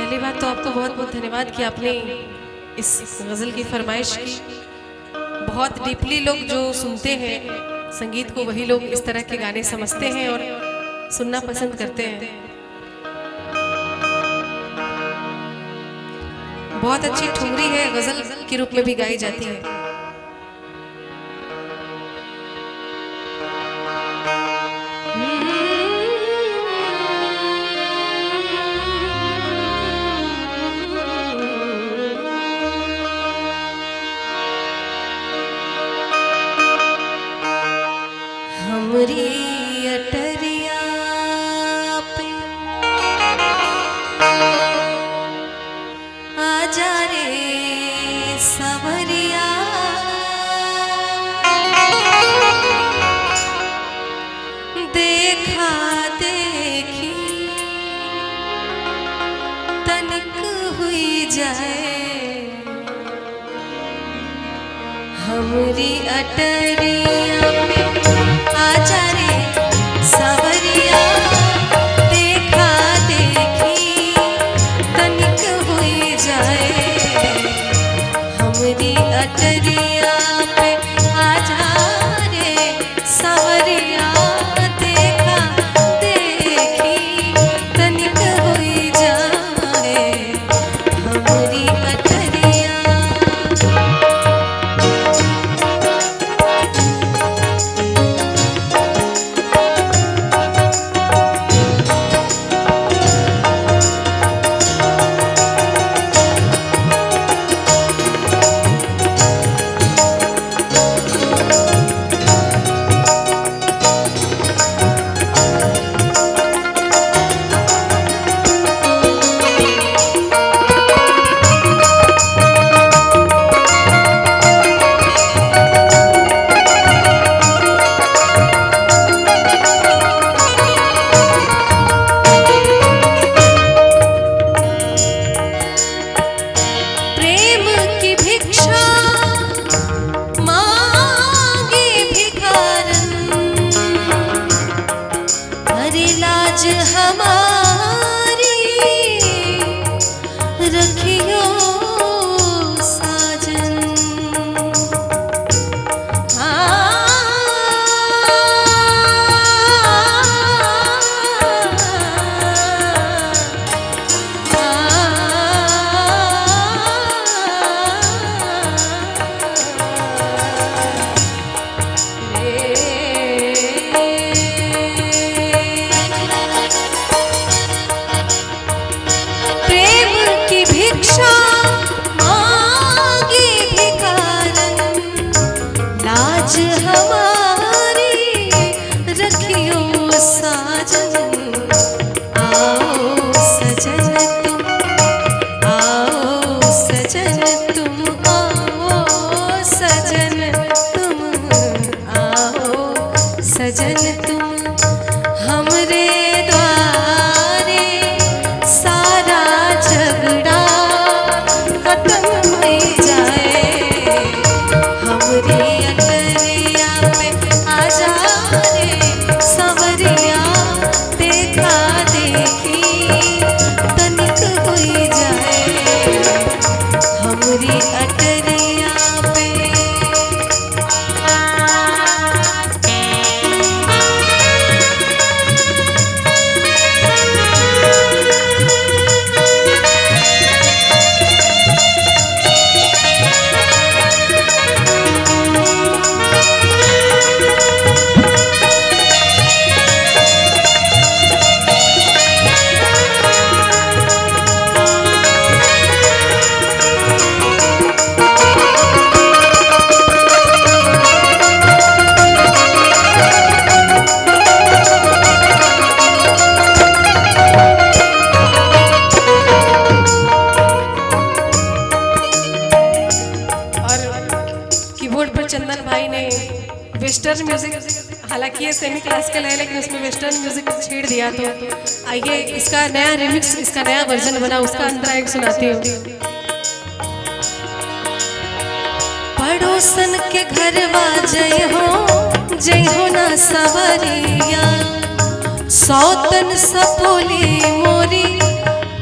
पहली बात तो आपको बहुत बहुत धन्यवाद कि आपने इस गज़ल की फरमाइश की। बहुत डीपली लोग जो सुनते हैं संगीत को, वही लोग इस तरह के गाने समझते हैं और सुनना पसंद करते हैं। बहुत अच्छी ठुमरी है, गज़ल के रूप में भी गाई जाती है। हमरी अटरिया पे आजा रे सवरिया, देखा देखी तनिक हुई जाए। हमरी अटरिया पे आजा रे सवरिया, देखा देखी तनिक हुई जाए। हमरी अटरिया पे आजा रे सवरिया, देखा देखी तनिक हुई जाए। हमरी अटरिया हमारी रखियो साजन। भिक्षा मांगे भिखारन, लाज हमारी रखियो साजन। आओ सजन तुम, आओ सजन तुम, आओ सजन तुम, आओ सजन तुम। हमरे द्वारे सारा झगड़ा खत्म हो जाए। हमरी अटरिया पे आजा रे सवरिया, देखा देखी तनिक हो जाए। हमरी अटरिया पे चंदन भाई ने वेस्टर्न म्यूजिक, हालांकि ये सेमी क्लासिकल है लेकिन उसमें वेस्टर्न म्यूजिक छेड़ दिया। तो आइए इसका नया रिमिक्स, इसका नया वर्जन बना, उसका अंतरा एक सुनाती हूँ। पड़ोसन के घरवा जय हो ना सवरिया, सौतन सपोली मोरी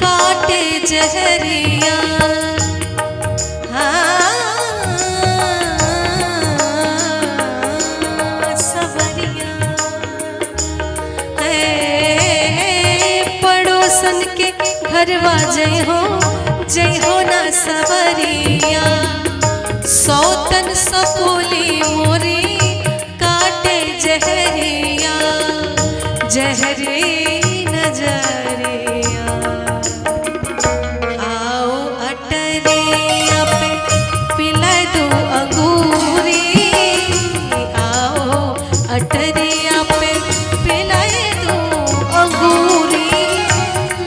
काट काटे जहरिया। सवरिया पड़ोसन के घरवा जय हो ना सवरिया। सौतन सपोली मोरी काटे जहरिया, जहरी नजरिया। आओ अटरिया पे पिला दो अंगूरी, आओ अटरिया पे पिला दो अंगूरी।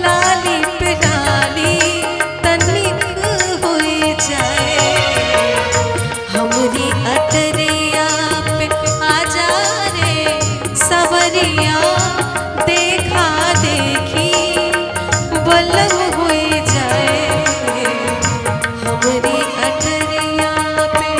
लाली पे लाली तनिक हुई जाए, हमरी अटरिया पे आजा रे सवरिया। देखा देखी बलम हुई जाए, हमरी अटरिया पे।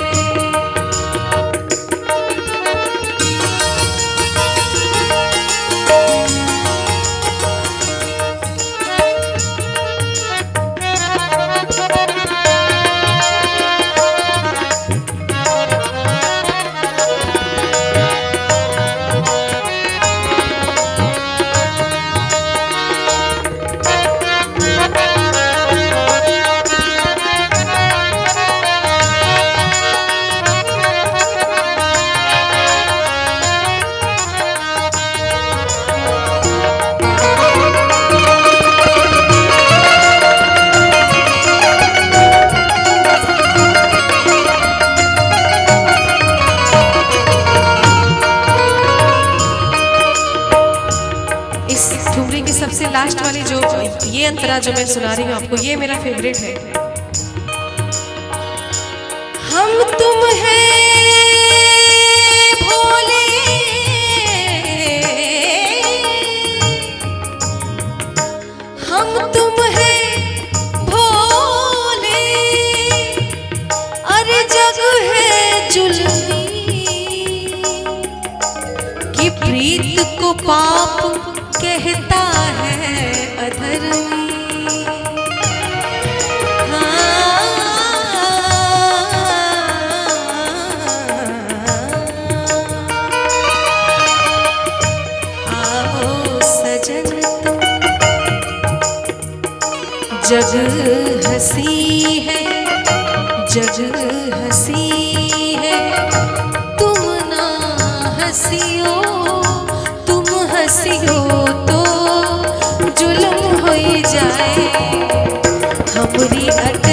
ठुमरी की सबसे लास्ट वाली जो ये अंतरा जो मैं सुना रही हूँ आपको, ये मेरा फेवरेट है। हम तुम हैं भोले, हम तुम हैं भोले, अरे जग है जुल्मी कि प्रीत को पाप कहता है अधर्मी। आओ सजन तुम, जग हंसी है, जग हंसी है, तुम ना हंसियो, तुम हंसियो तो जुल्म हो जाए, हमरी अट